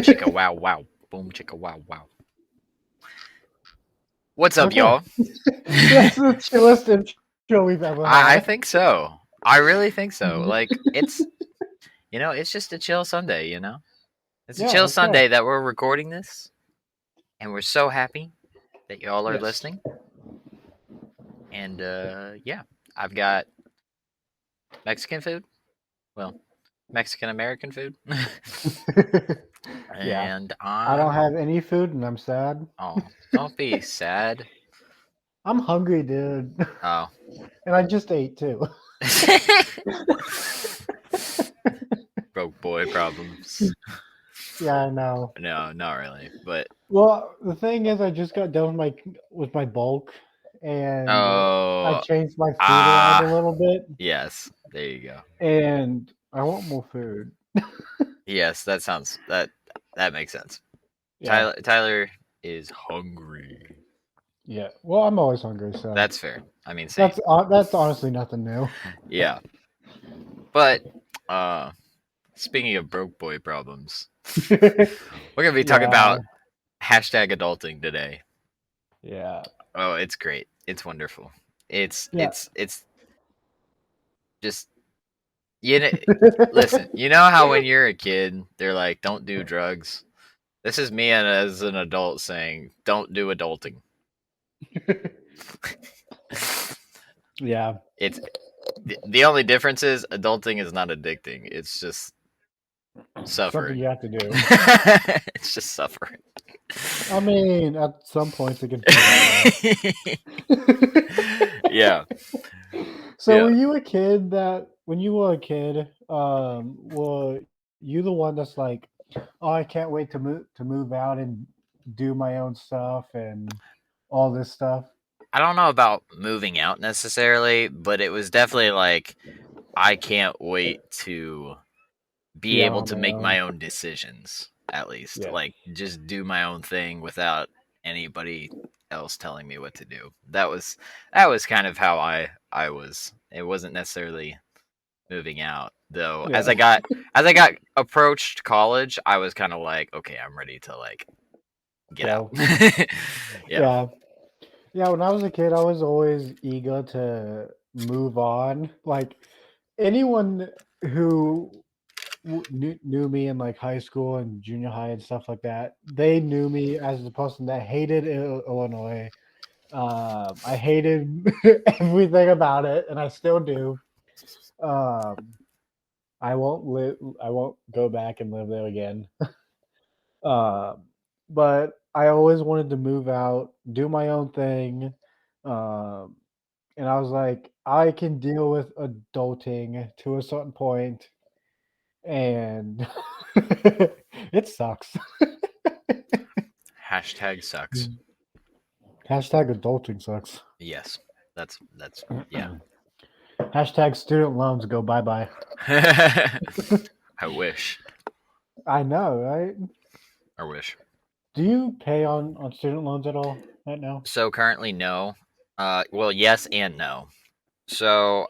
chicka wow wow. Boom chicka wow wow. What's up, Okay. y'all? That's the chillest intro we've ever I had. think so. I really think so. Mhm. Like it's just a chill Sunday. It's a Yeah, chill okay. Sunday that we're recording this, and we're so happy that y'all are Yes. listening. And yeah, I've got Mexican food. Well, Mexican American food, Yeah. and I don't I'm have any food and I'm sad. oh, don't be sad. I'm hungry, dude. Oh. And I just ate too. Broke boy problems. Yeah, I know. No, not really. But Well, the thing is I just got done with my bulk and I oh, changed my food around a ah, little bit yes. There you go. and I want more food. Yes, that makes sense. Yeah. Tyler is hungry. Yeah. Well, I'm always hungry, so That's fair. I mean, same. that's honestly nothing new. Yeah, but uh, speaking of broke boy problems, we're gonna be talking Yeah. about hashtag adulting today. Yeah. Oh, it's great. It's wonderful. It's Yeah. it's it's just you know. Listen, you know how when you're a kid, they're like, "Don't do drugs." This is me as an adult saying, "Don't do adulting." Yeah. It's the only difference is adulting is not addicting. It's just Something suffering. you have to do. It's just suffering. I mean, at some points it can feel that way. Yeah, So yeah. were you a kid that when you were a kid, were you the one that's like, oh, I can't wait to move out and do my own stuff and all this stuff? I don't know about moving out necessarily, but it was definitely like I can't wait to be Be out able on to my make own. my own decisions at least. Yeah. Like just do my own thing without anybody else telling me what to do. That was kind of how I was. It wasn't necessarily moving out though. Yeah. As I got approached college, I was kind of like, okay, I'm ready to like get out. Go. Yeah. Yeah. Yeah, when I was a kid, I was always eager to move on. Like anyone who knew me in like high school and junior high and stuff like that, they knew me as the person that hated Illinois. I hated everything about it, and I still do. Um, I won't live. I won't go back and live there again. Um, but I always wanted to move out, do my own thing. Um, and I was like, I can deal with adulting to a certain point, and it sucks. Hashtag sucks. Hashtag adulting sucks. Yes. That's yeah. Hashtag student loans go bye bye. I wish. I know, right? I wish. Do you pay on student loans at all right now? So currently no. Well, yes and no. So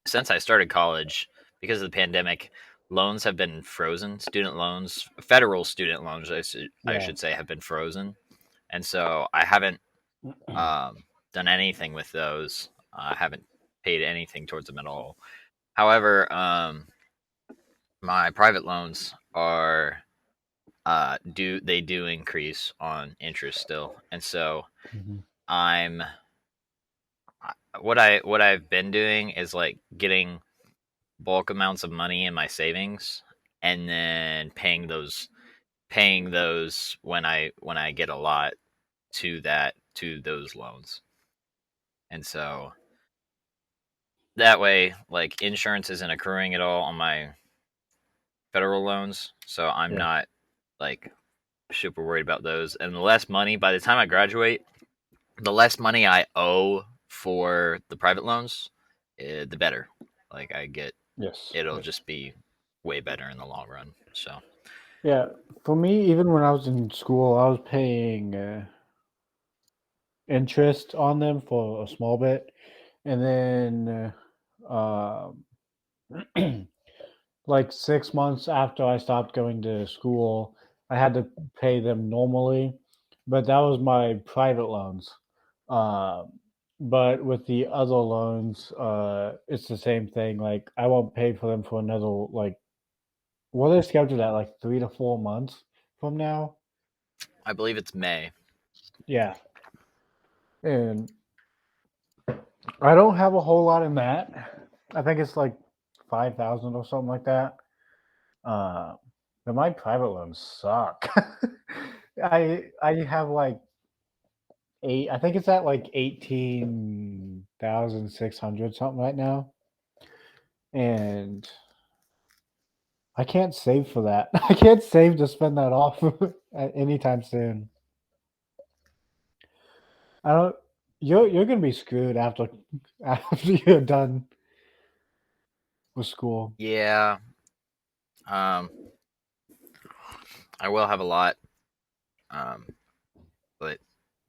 since I started college, because of the pandemic, loans have been frozen. Student loans, federal student loans, I Yeah. should say, have been frozen, and so I haven't done anything with those. I haven't paid anything towards them at all. However, my private loans are do increase on interest still, and so Mhm. I'm what I've been doing is like getting bulk amounts of money in my savings and then paying those when I get a lot to those loans. And so that way like insurance isn't accruing at all on my federal loans, so I'm Yeah. not like super worried about those. And the less money by the time I graduate, the less money I owe for the private loans, the better. Like I get Yes. it'll Yes. just be way better in the long run. So Yeah. For me, even when I was in school, I was paying interest on them for a small bit, and then like 6 months after I stopped going to school, I had to pay them normally, but that was my private loans. Um, but with the other loans, it's the same thing. Like I won't pay for them for another like what are they scheduled at like 3 to 4 months from now. I believe it's May. Yeah, and I don't have a whole lot in that. I think it's like 5,000 or something like that. Uh, but my private loans suck. I have like eight. I think it's at like 18,600 something right now, and I can't save for that. I can't save to spend that off anytime soon. I don't. You're gonna be screwed after after you're done with school. Yeah. Um, I will have a lot. Um, but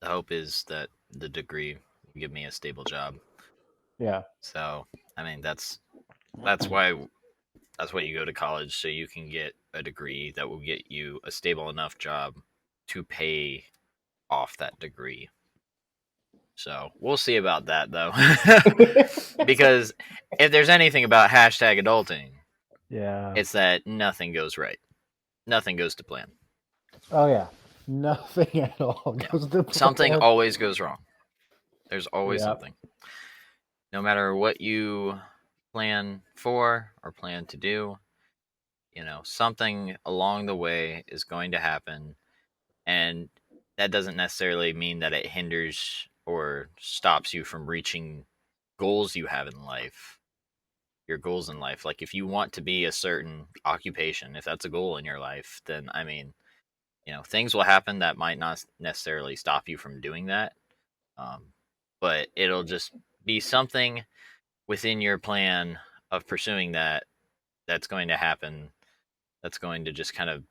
the hope is that the degree will give me a stable job. Yeah. So, I mean, that's why that's why you go to college, so you can get a degree that will get you a stable enough job to pay off that degree. So we'll see about that though. Because if there's anything about hashtag adulting, Yeah. it's that nothing goes right. Nothing goes to plan. Oh yeah. Nothing at all Yeah. goes to Something plan. always goes wrong. There's always Yeah. something. No matter what you plan for or plan to do, something along the way is going to happen. And that doesn't necessarily mean that it hinders or stops you from reaching goals you have in life. Your goals in life. Like if you want to be a certain occupation, if that's a goal in your life, then I mean, things will happen that might not necessarily stop you from doing that. Um, but it'll just be something within your plan of pursuing that's going to happen. That's going to just kind of,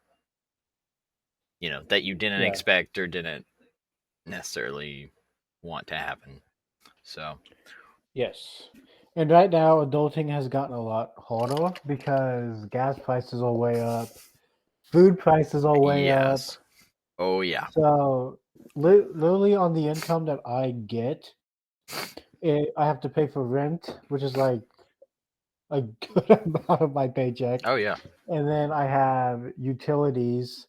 that you didn't Yeah. expect or didn't necessarily want to happen. So, Yes. And right now, adulting has gotten a lot harder because gas prices are way up, food prices are way up. yes. Oh, yeah. So, literally, on the income that I get, I have to pay for rent, which is like a good amount of my paycheck. Oh, yeah. And then I have utilities,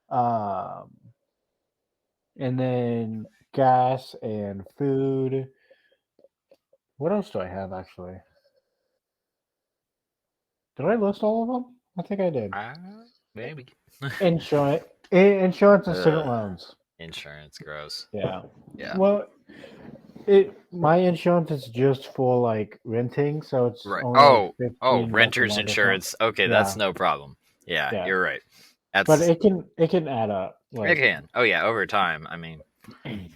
um, and then gas and food. What else do I have actually? Did I list all of them? I think I did. Uh, Maybe. Insurance, insurance and student Ugh, loans. insurance, gross. Yeah. Yeah. Well, my insurance is just for like renting, so it's Right. only like Oh, $15 a renter's month or something. insurance. Okay, that's Yeah, no problem. Yeah, yeah. you're right. But That's it can add up. it Like, can. Oh yeah, over time. I mean,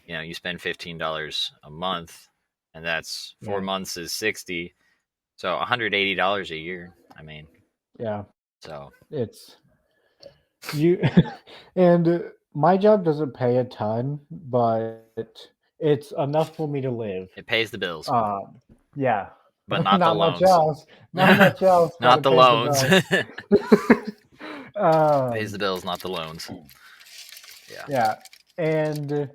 you spend $15 a month, and that's four yeah, months is 60, so $180 a year. I mean, yeah. so It's you, and my job doesn't pay a ton, but it's enough for me to live. it pays the bills, Um, yeah, but not the not much loans. else. Not much else, but Not it the pays the loans. bills. Pays the um, bills, not the loans. Yeah. yeah, and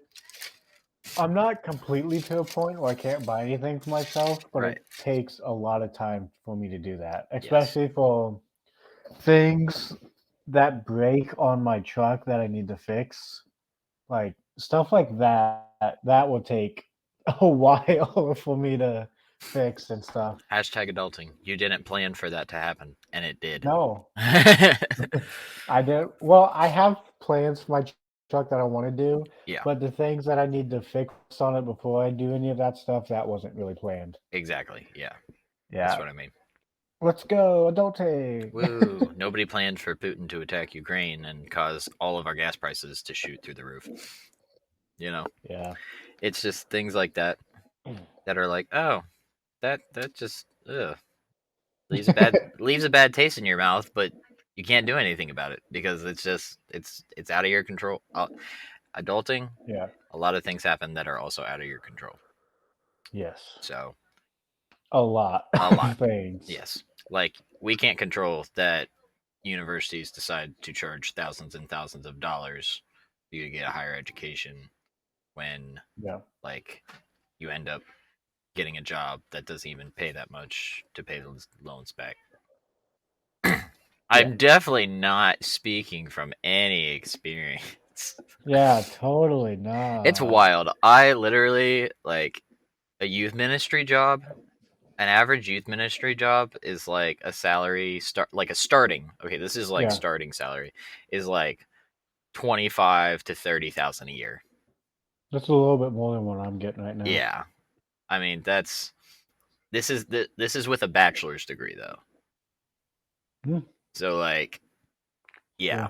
I'm not completely to a point where I can't buy anything for myself, but Right. it takes a lot of time for me to do that, Yes. especially for things that break on my truck that I need to fix. Like stuff like that will take a while for me to fix and stuff. Hashtag adulting. You didn't plan for that to happen, and it did. No, I did. Well, I have plans for my truck that I want to do, Yeah, but the things that I need to fix on it before I do any of that stuff, that wasn't really planned. exactly. Yeah, that's Yeah. what I mean. Let's go, adulting. Woo! Nobody planned for Putin to attack Ukraine and cause all of our gas prices to shoot through the roof. You know, Yeah. it's just things like that that are like, oh, that just leaves a bad taste in your mouth, but you can't do anything about it because it's just it's out of your control. Adulting, Yeah. a lot of things happen that are also out of your control. Yes. So A lot a of lot, things. yes. Like we can't control that universities decide to charge thousands and thousands of dollars for you to get a higher education when Yeah. like you end up getting a job that doesn't even pay that much to pay those loans back. Yeah. I'm definitely not speaking from any experience. Yeah, totally It's not. wild. I literally like a youth ministry job. An average youth ministry job is like a salary start like a starting. Okay, this is like Yeah. starting salary is like 25 to 30,000 a year. That's a little bit more than what I'm getting right now. Yeah. I mean, this is with a bachelor's degree though. Hmm. So like, yeah. Yeah.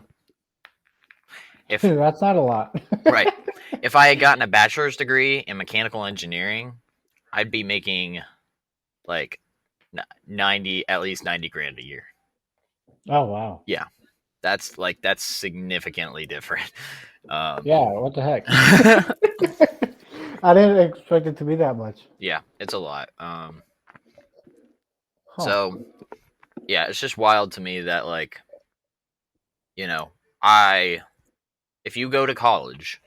If That's not a lot. right, if I had gotten a bachelor's degree in mechanical engineering, I'd be making like 90 at least 90 grand a year. Oh wow. Yeah. That's significantly different. Um Yeah, what the heck? I didn't expect it to be that much. yeah, it's a lot. Huh. So yeah, it's just wild to me that like, you know, I if you go to college,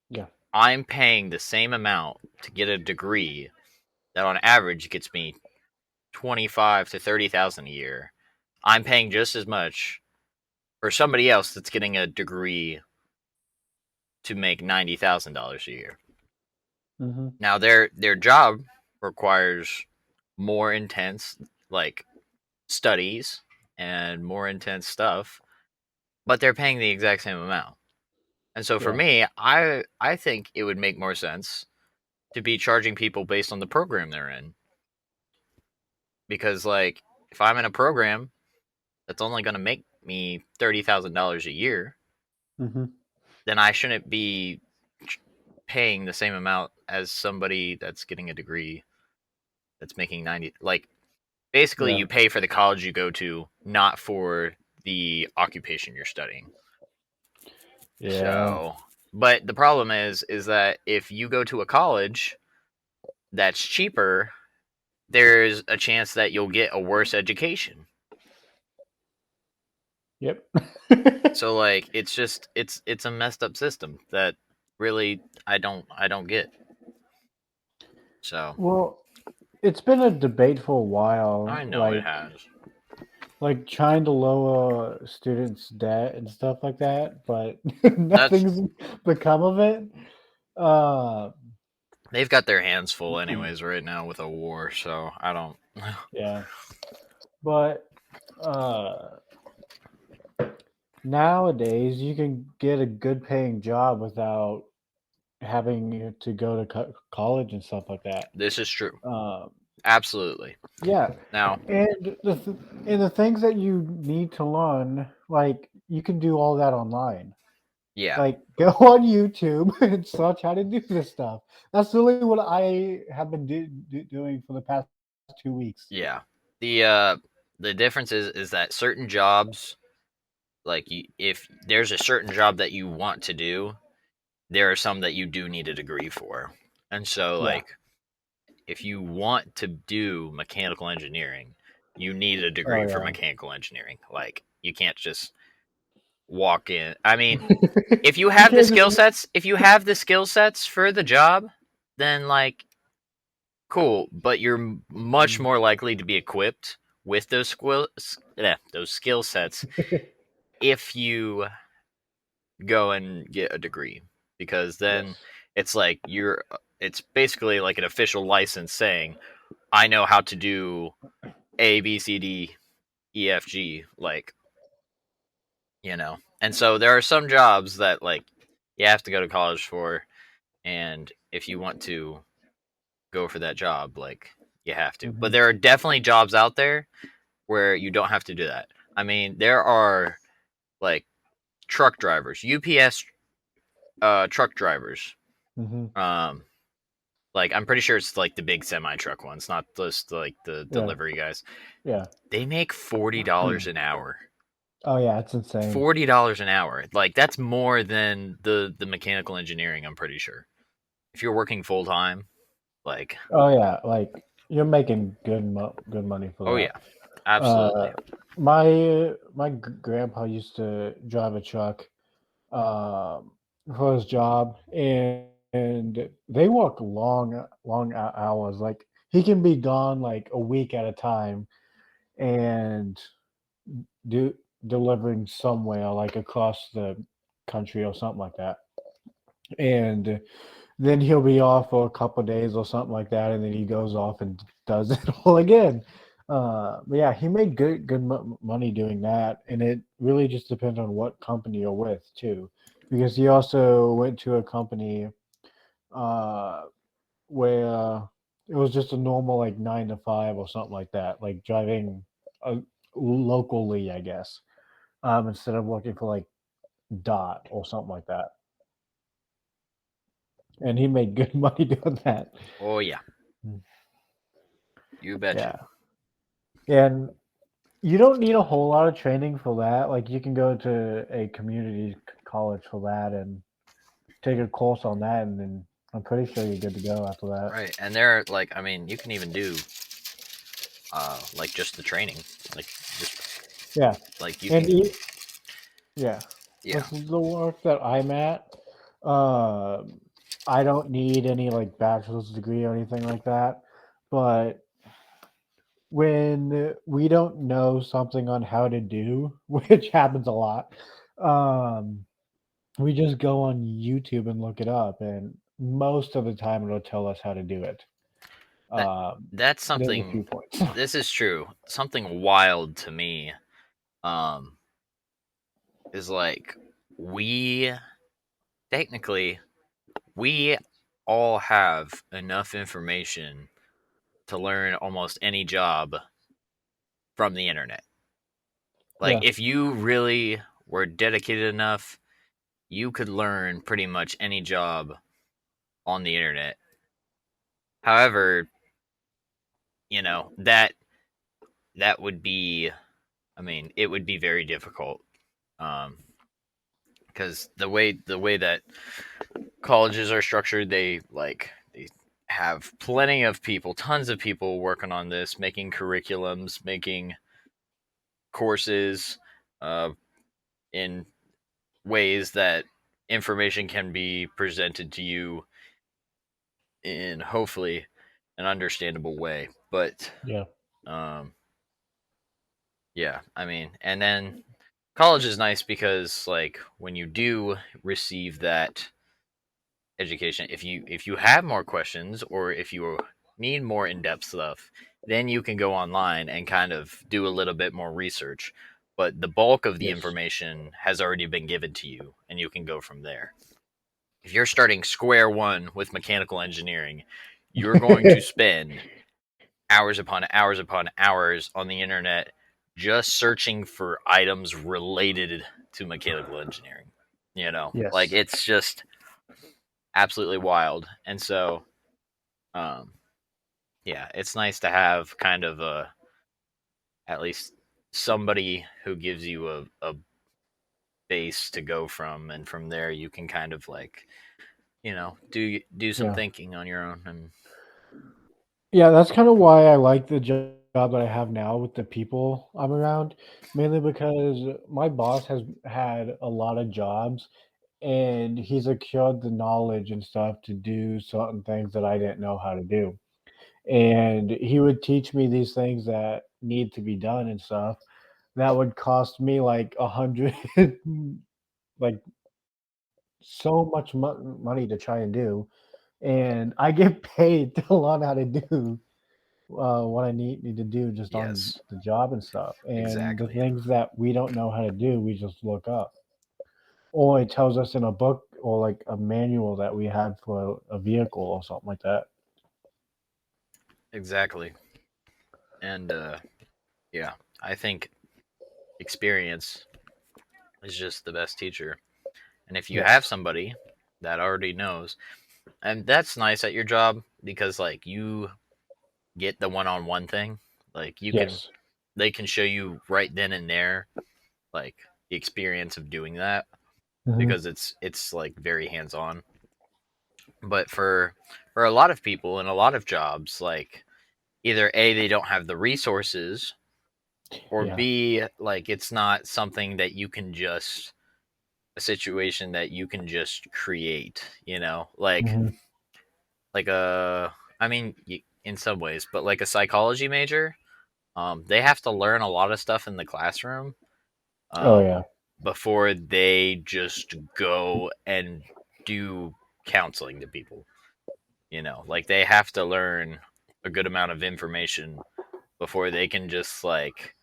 Yeah. I'm paying the same amount to get a degree that on average gets me 25 to 30,000 a year. I'm paying just as much for somebody else that's getting a degree to make $90,000 a year. Mm-hmm. Now their job requires more intense like studies and more intense stuff, but they're paying the exact same amount. And so for Yeah. me, I think it would make more sense to be charging people based on the program they're in. Because like if I'm in a program that's only going to make me $30,000 a year, Mm-hmm. then I shouldn't be paying the same amount as somebody that's getting a degree that's making 90 like basically Yeah. you pay for the college you go to, not for the occupation you're studying. Yeah. So, but the problem is that if you go to a college that's cheaper, there's a chance that you'll get a worse education. Yep. So like it's a messed up system that really I don't get. So, Well, it's been a debate for a I while, know it has. like trying to lower students' debt and stuff like that, but That's nothing's become of it. Uh, they've got their hands full anyways right now with a war, so I don't yeah, but uh, nowadays you can get a good paying job without having to go to college and stuff like that. This is true. Um, Absolutely. yeah, Now, and and the things that you need to learn, like you can do all that online. yeah. Like, go on YouTube and search how to do this stuff. That's really what I have been doing for the past 2 weeks. Yeah. The difference is that certain jobs like if there's a certain job that you want to do, there are some that you do need a degree for. And so Yeah. like if you want to do mechanical engineering, you need a Oh degree for yeah. mechanical engineering. Like you can't just walk in. I mean, if you You have the can't just. skill sets, if you have the skill sets for the job, then like cool, but you're much more likely to be equipped with those skill sets if you go and get a degree because then Yes. it's like it's basically like an official license saying I know how to do A B C D E F G like and so there are some jobs that like you have to go to college for, and if you want to go for that job like you have to, but Hmm. there are definitely jobs out there where you don't have to do that. I mean, there are like truck drivers, UPS truck drivers. Hmm. Um, like I'm pretty sure it's like the big semi truck ones, not just like the Yeah. delivery guys. Yeah. They make $40 an hour. Oh yeah, it's insane. $40 an hour. Like that's more than the mechanical engineering. I'm pretty sure. If you're working full time, like Oh yeah, like you're making good money for oh yeah, that. Absolutely. My grandpa used to drive a truck for his job, and they work long hours. Like he can be gone like a week at a time and do delivering somewhere like across the country or something like that. And then he'll be off for a couple days or something like that, and then he goes off and does it all again. But yeah, he made money doing that, and it really just depends on what company you're with too, because he also went to a company uh, where it was just a normal like 9 to 5 or something like that, like driving locally, I guess, instead of working for like Dot or something like that. And he made good money doing that. Oh yeah, Mm. you betcha. Yeah. And you don't need a whole lot of training for that. Like you can go to a community college for that and take a course on that, and then I'm pretty sure you're good to go after that. Right, and there, like, I mean, you can even do, like, just the training, like, just Yeah. like you And can, yeah, yeah. with the work that I'm at, uh, I don't need any like bachelor's degree or anything like that. But when we don't know something on how to do, which happens a lot, um, we just go on YouTube and look it up, and most of the time it'll tell us how to do it. That that's There's a something. few points. This is true. Something wild to me, um, is like we technically we all have enough information to learn almost any job from the internet. Like Yeah, if you really were dedicated enough, you could learn pretty much any job on the internet. However, you know, that would be, I mean, it would be very difficult. Um because the way that colleges are structured, they have plenty of people, tons of people working on this, making curriculums, making courses, uh, in ways that information can be presented to you in hopefully an understandable way. But yeah, um, yeah, I mean, and then college is nice because like when you do receive that education, if you have more questions or if you need more in-depth stuff, then you can go online and kind of do a little bit more research, but the bulk of the yes. information has already been given to you and you can go from there. If you're starting square one with mechanical engineering, you're going to spend hours upon hours on the internet just searching for items related to mechanical engineering. You know, like Yes. it's just absolutely wild. And so, um, yeah, it's nice to have kind of a, at least somebody who gives you a base to go from, and from there you can kind of like, do some Yeah. thinking on your own. And Yeah, that's kind of why I like the job that I have now with the people I'm around, mainly because my boss has had a lot of jobs and he's acquired the knowledge and stuff to do certain things that I didn't know how to do. And he would teach me these things that need to be done and stuff that would cost me like 100, like so much money to try and do. And I get paid to learn how to do what I need to do just on yes, the job and stuff. And the exactly. things that we don't know how to do, we just look up. Or it tells us in a book or like a manual that we had for a vehicle or something like that. Exactly. And yeah, I think experience is just the best teacher. And if you have Yes. somebody that already knows, and that's nice at your job because like you get the one-on-one thing, like you can Yes. they can show you right then and there like the experience of doing that Mhm. because it's like very hands-on. But for a lot of people in a lot of jobs, like either A, they don't have the resources, or Yeah. B, like it's not something that you can just a situation that you can just create, Hmm. like a I mean in some ways, but like a psychology major, they have to learn a lot of stuff in the classroom Oh um yeah. before they just go and do counseling to people. Like they have to learn a good amount of information before they can just like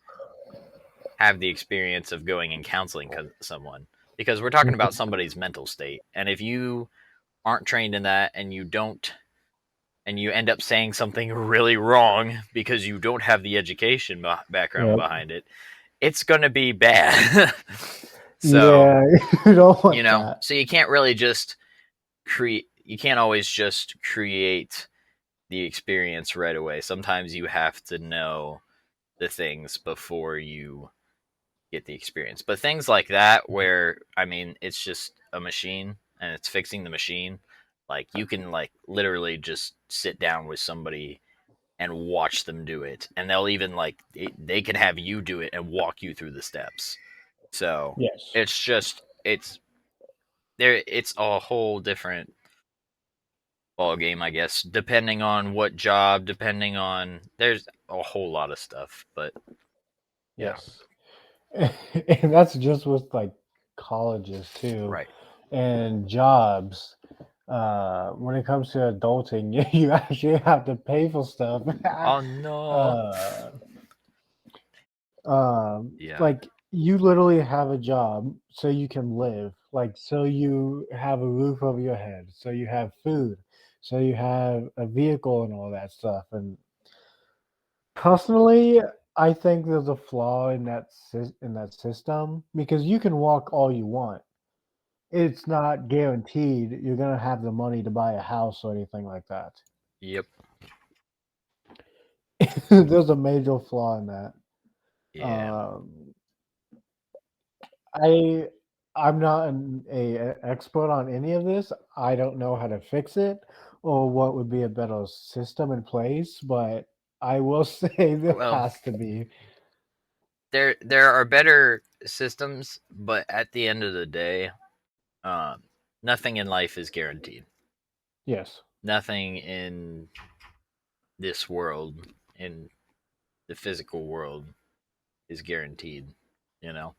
have the experience of going and counseling someone, because we're talking about somebody's mental state, and if you aren't trained in that and you don't and you end up saying something really wrong because you don't have the education background Yep. behind it, it's going to be bad. So, Yeah. You don't want that. so you can't really just you can't always just create the experience right away. Sometimes you have to know the things before you get the experience. But things like that, where I mean, it's just a machine and it's fixing the machine. Like you can like literally just sit down with somebody and watch them do it, and they'll even like they can have you do it and walk you through the steps. So Yes. it's just it's there. It's a whole different ball game, I guess, depending on what job, depending on there's a whole lot of stuff. But yeah, Yes. And that's just with like colleges too right. and jobs. When it comes to adulting, you actually have to pay for stuff. Oh no. uh, Yeah. like you literally have a job so you can live, like so you have a roof over your head, so you have food, so you have a vehicle and all that stuff. And personally, I think there's a flaw in in that system because you can walk all you want. It's not guaranteed you're gonna have the money to buy a house or anything like that. Yep. There's a major flaw in that. Yeah. Um, I I'm not expert on any of this. I don't know how to fix it or what would be a better system in place, but I will say there Well, has to be. there are better systems, but at the end of the day, um, nothing in life is guaranteed. Yes. Nothing in this world, in the physical world, is guaranteed. You know,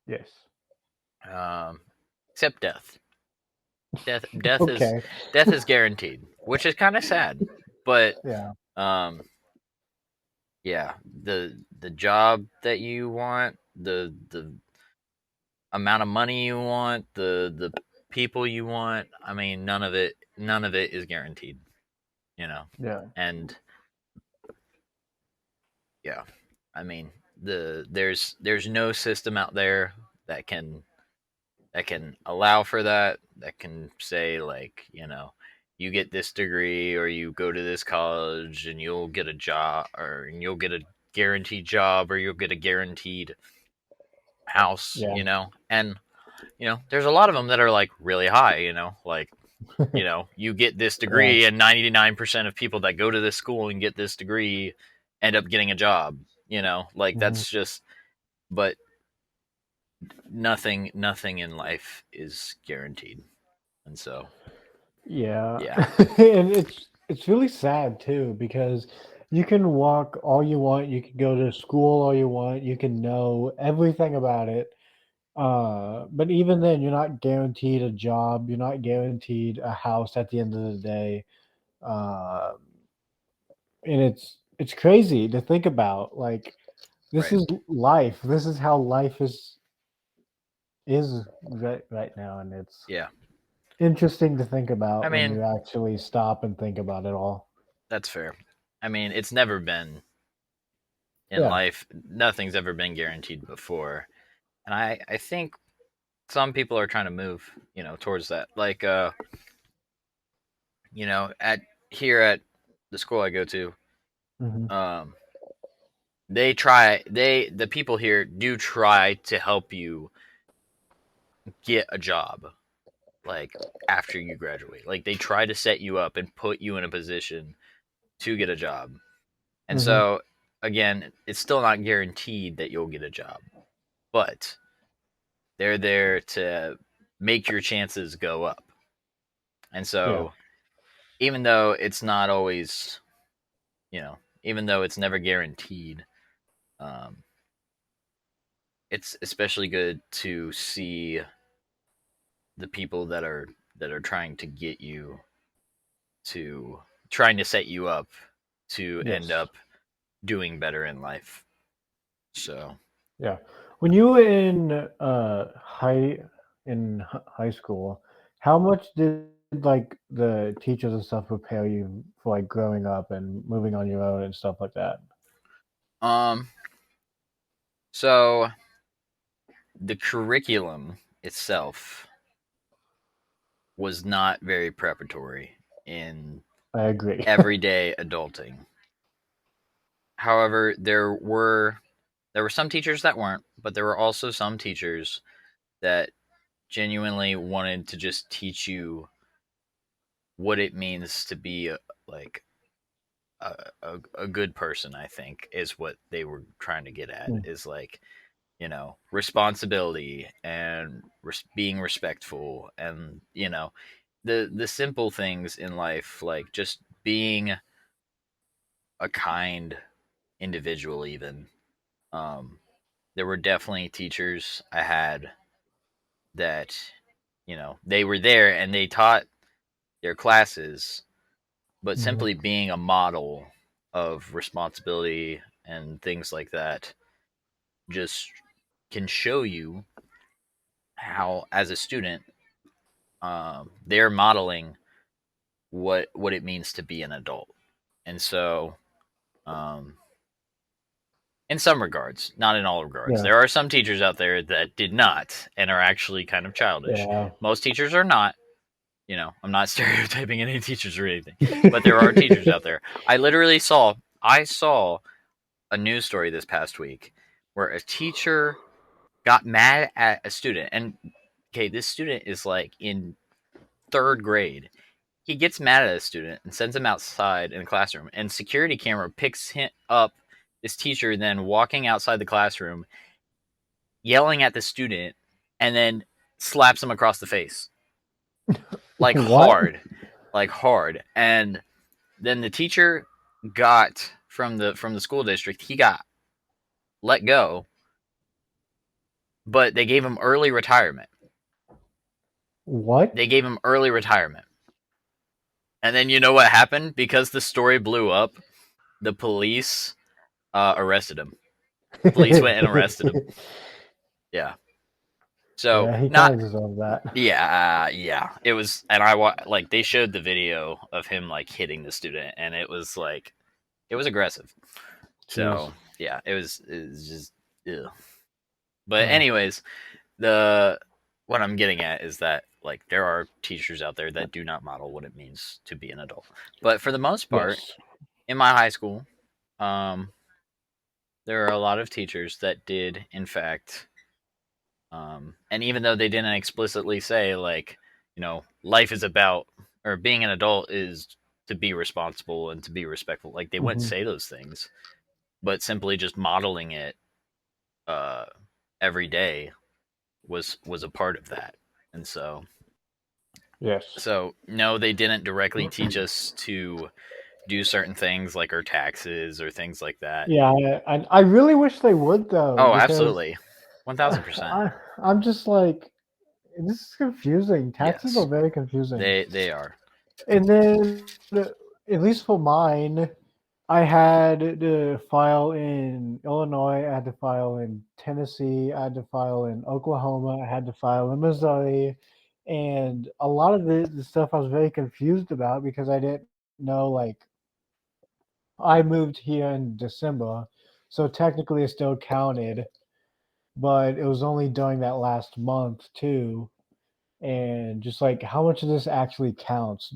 Yes. um, except death. Death is Okay. death is guaranteed, which is kind of sad. But Yeah. um, yeah, the job that you want, the amount of money you want, the people you want. I mean, none of it is guaranteed. You know, Yeah. and yeah, I mean there's no system out there that can allow for that. That can say like you get this degree or you go to this college and you'll get a job or you'll get a guaranteed job or you'll get a guaranteed house. Yeah. And there's a lot of them that are like really high. Like you get this Yeah. degree, and 99% of people that go to this school and get this degree end up getting a job. Like Mhm. that's just, but nothing in life is guaranteed. And so, Yeah. yeah, And it's really sad too because you can walk all you want, you can go to school all you want, you can know everything about it. But even then, you're not guaranteed a job. You're not guaranteed a house at the end of the day. Uh, and it's crazy to think about. Like this right. is life. This is how life is right now, and it's Yeah. interesting to think I about when mean, you actually stop and think about it all. that's fair. I mean, it's never been in Yeah. life, nothing's ever been guaranteed before. And I think some people are trying to move, towards that. Like, at here at the school I go to, Hmm. um, the people here do try to help you get a job, like after you graduate. Like they try to set you up and put you in a position to get a job. And Hmm. so again, it's still not guaranteed that you'll get a job, but they're there to make your chances go up. And Yeah. so, even though it's not always, even though it's never guaranteed, um, it's especially good to see the people that are trying to get you to trying to set you up to end Yes. up doing better in life. So, Yeah. When you were in high school, how much did like the teachers and stuff prepare you for like growing up and moving on your own and stuff like that? um, so the curriculum itself was not very preparatory in I agree. everyday adulting. However, there were some teachers that weren't, but there were also some teachers that genuinely wanted to just teach you what it means to be like a good person. I think is what they were trying to get at, Mm, is like, responsibility and being respectful, and the simple things in life, like just being a kind individual. Even um there were definitely teachers I had that, they were there and they taught their classes, but mhm. simply being a model of responsibility and things like that just can show you how, as a student, they're modeling what it means to be an adult. And so, um, in some regards, not in all regards, Yeah. there are some teachers out there that did not and are actually kind of childish. Yeah. Most teachers are not. I'm not stereotyping any teachers or anything, but there are teachers out there. I saw a news story this past week where a teacher got mad at a student, and okay, this student is like in third grade. He gets mad at a student and sends him outside in the classroom, and security camera picks him up, this teacher then walking outside the classroom, yelling at the student, and then slaps him across the face, like What? hard, like hard. And then the teacher got from the school district. He got let go, but they gave him early retirement. What? They gave him early retirement. And then you know what happened? Because the story blew up, the police arrested him. Police went and arrested him. Yeah. So Yeah, he kind not of deserved that. yeah. It was, and like they showed the video of him like hitting the student, and it was like it was aggressive. Jeez. So yeah, it was just ew. But Uh, anyways, the what I'm getting at is that like there are teachers out there that do not model what it means to be an adult. But for the most part, yes. in my high school, um, there are a lot of teachers that did, in fact, and even though they didn't explicitly say like, life is about, or being an adult is to be responsible and to be respectful, like they wouldn't Hmm. say those things, but simply just modeling it uh, every day was a part of that. And Yes. so no, they didn't directly teach us to do certain things like our taxes or things like that. Yeah, I really wish they would though, Oh, because absolutely. 1000%. I'm just like, this is confusing. Taxes are Yes. very confusing. They are. And then, at least for mine, I had to file in Illinois, I had to file in Tennessee, I had to file in Oklahoma, I had to file in Missouri, and a lot of the stuff I was very confused about because I didn't know, like, I moved here in December, so technically it still counted, but it was only during that last month too, and just like how much of this actually counts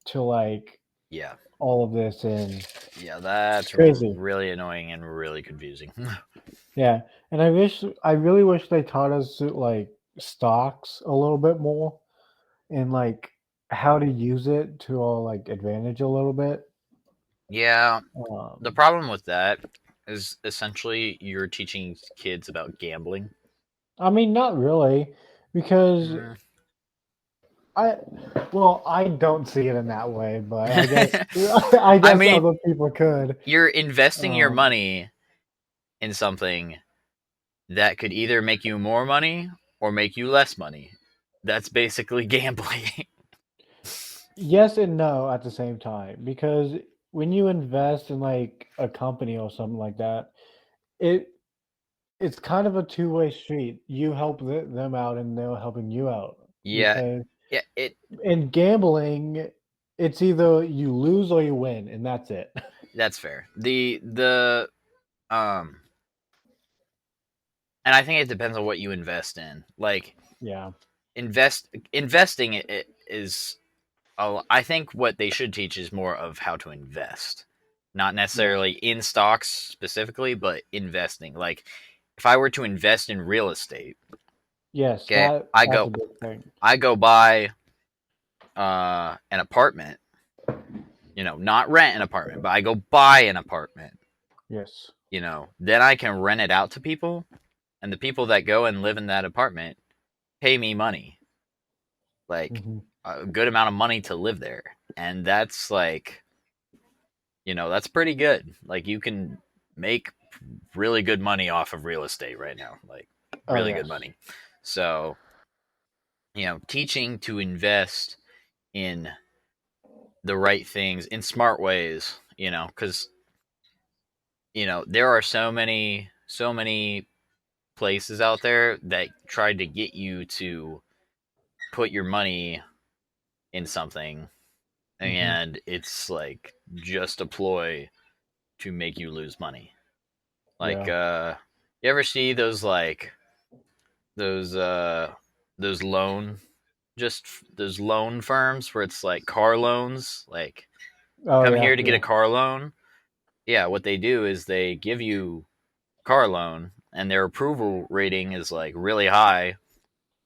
to like Yeah. all of this, and Yeah, it's that's crazy. really annoying and really confusing. Yeah, and I really wish they taught us like stocks a little bit more and like how to use it to our like advantage a little bit. Yeah, the Um, problem with that is essentially you're teaching kids about gambling. I mean, not really, because Mm. I, well, I don't see it in that way, but I guess I I guess mean, other people could. you're investing your Um, money in something that could either make you more money or make you less money. That's basically gambling. yes and no at the same time, because when you invest in like a company or something like that, it it's kind of a two-way street. You help them out, and they're helping you out. Yeah, Because yeah, it in gambling, it's either you lose or you win, and that's it. that's fair. The um and I think it depends on what you invest in. Like Yeah. investing it is I think what they should teach is more of how to invest. Not Yes. necessarily in stocks specifically, but investing. Like if I were to invest in real estate, Yes, okay, I that's a go big thing. I go buy an apartment, not rent an apartment, but I go buy an apartment, Yes. then I can rent it out to people, and the people that go and live in that apartment pay me money, like Mhm. a good amount of money to live there. And that's like, that's pretty good. Like you can make really good money off of real estate right now, like Oh, really good yes. money. So, teaching to invest in the right things in smart ways, because there are so many places out there that try to get you to put your money in something, Mhm. and it's like just a ploy to make you lose money. Like, Yeah. you ever see those uh those loan just those loan firms where it's like car loans, like Oh, come yeah, here to get yeah. a car loan? Yeah, what they do is they give you car loan, and their approval rating is like really high.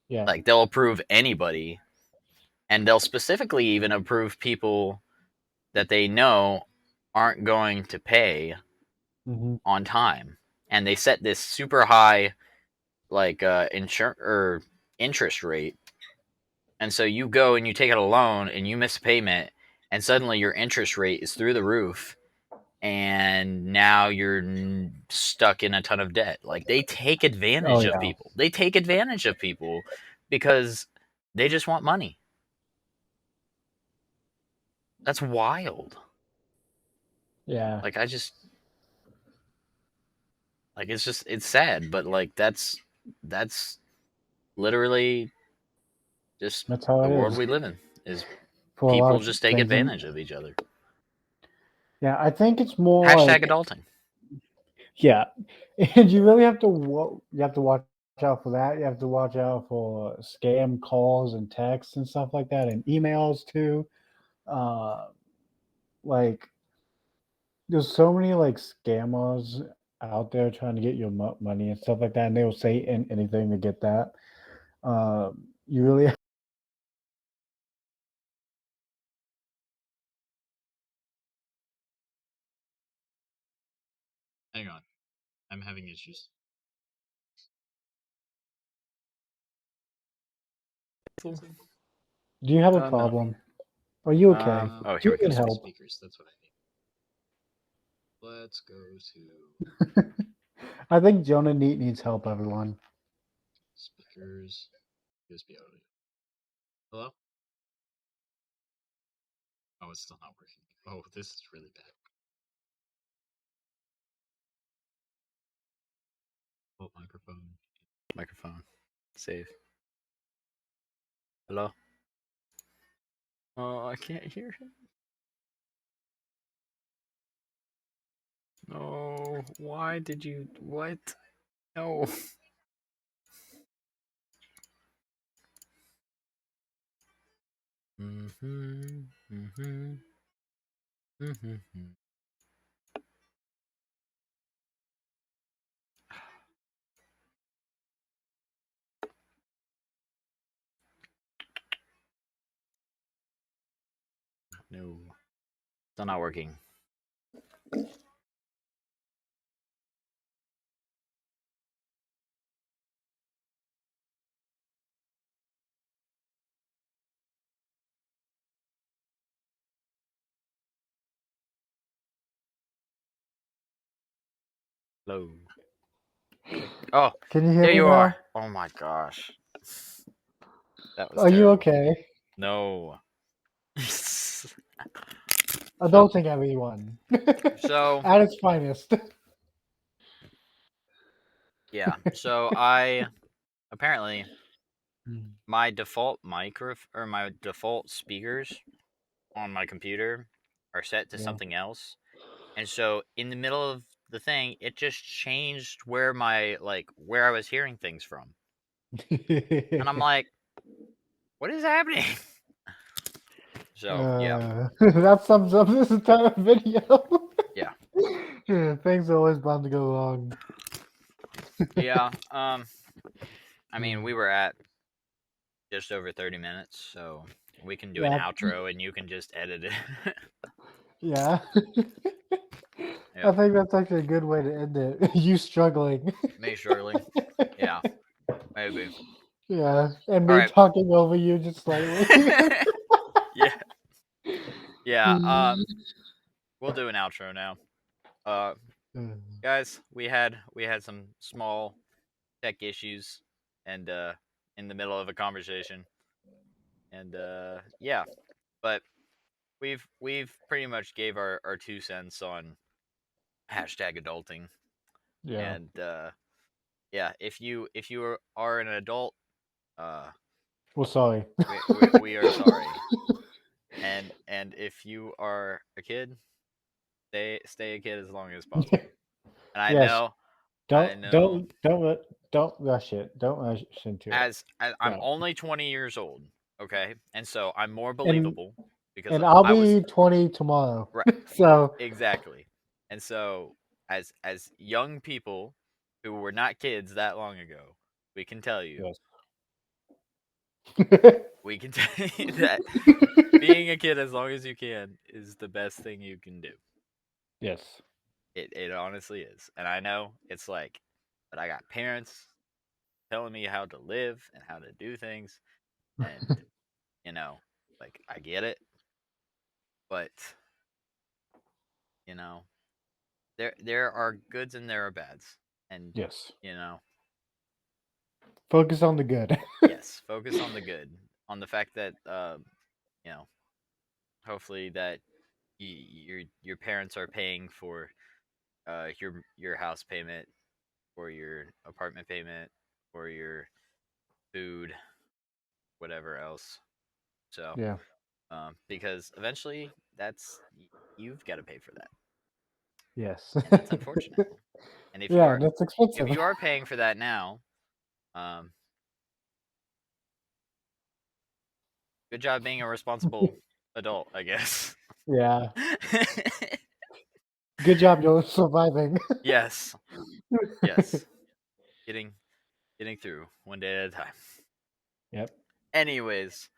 Yeah. Like they'll approve anybody, and they'll specifically even approve people that they know aren't going to pay Mhm. on time. And they set this super high like insurance or interest rate. And so you go and you take out a loan and you miss a payment, and suddenly your interest rate is through the roof, and now you're stuck in a ton of debt. Like they take Oh, advantage of yeah. people. They take advantage of people because they just want money. That's wild. Yeah. Like I just like it's sad, but like that's literally just That's how the it world is we live in. Is for a lot people of just take things, and advantage of each other. yeah, I think it's more Hashtag like adulting. yeah, and you really have to you have to watch out for that. You have to watch out for scam calls and texts and stuff like that, and emails too. Uh, like there's so many like scammers out there trying to get your money and stuff like that, and they will say anything to get that. You really Hang on, I'm having issues. do you have a No. problem? Are you okay? Oh, Do here you it need goes. My help? speakers. That's what I need. Let's go to I think Jonah needs help, everyone. speakers. USB audio. Hello? Oh, it's still not working. Oh, this is really bad. Oh, microphone. Microphone. Save. Hello? Oh, I can't hear him. No. Why did you. What? No. Mm-hmm. Mm-hmm. Mm-hmm. No. Still not working. Hello. Oh, Can you hear there me you now? are. Oh my gosh. That was Are you terrible. okay? No. Adulting everyone. So At its finest. yeah. So I apparently my default or my default speakers on my computer are set to Yeah. something else. And so in the middle of the thing, it just changed where where I was hearing things from. And I'm like, what is happening? So yeah. That sums up this entire video. Yeah. Yeah, things are always bound to go wrong. Yeah. I mean, we were at just over 30 minutes, so we can do an Yeah, outro and you can just edit it. yeah. I Yep. think that's actually a good way to end it. You struggling. Me struggling. Yeah, maybe. Yeah, and All me right. talking over you just slightly. Yeah. Yeah. We'll do an outro now. Uh, guys, we had some small tech issues and in the middle of a conversation. And yeah, but we've pretty much gave our 2 cents on hashtag adulting. Yeah. And yeah, if you are an adult, uh, Well, sorry. we are sorry. And if you are a kid, stay a kid as long as possible. And Yes. I Don't know, don't don't ru- don't rush it. Don't rush into it. as I'm No. only 20 years old, okay, and so I'm more And believable because and I'll I was be 20 tomorrow. right. So Exactly. And so as young people who were not kids that long ago, we can tell you yes. we can tell you that being a kid as long as you can is the best thing you can do. Yes. It honestly is. And I know it's like, but I got parents telling me how to live and how to do things, and you know, like I get it, but you know, there are goods and there are bads. And Yes. you know, Focus on the good. yes, focus on the good, on the fact that you know, hopefully that your parents are paying for your house payment, or your apartment payment, or your food, whatever else. So Yeah. because eventually you've got to pay for that, Yes. and that's unfortunate. And if you Yeah, are that's if expensive. you are paying for that now, um, good job being a responsible adult, I guess. Yeah. Good job, you're surviving. Yes, yes, getting getting through one day at a time. Yep. Anyways,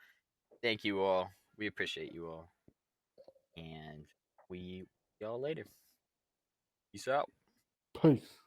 thank you all. We appreciate you all, and we see y'all later. Peace out. Peace.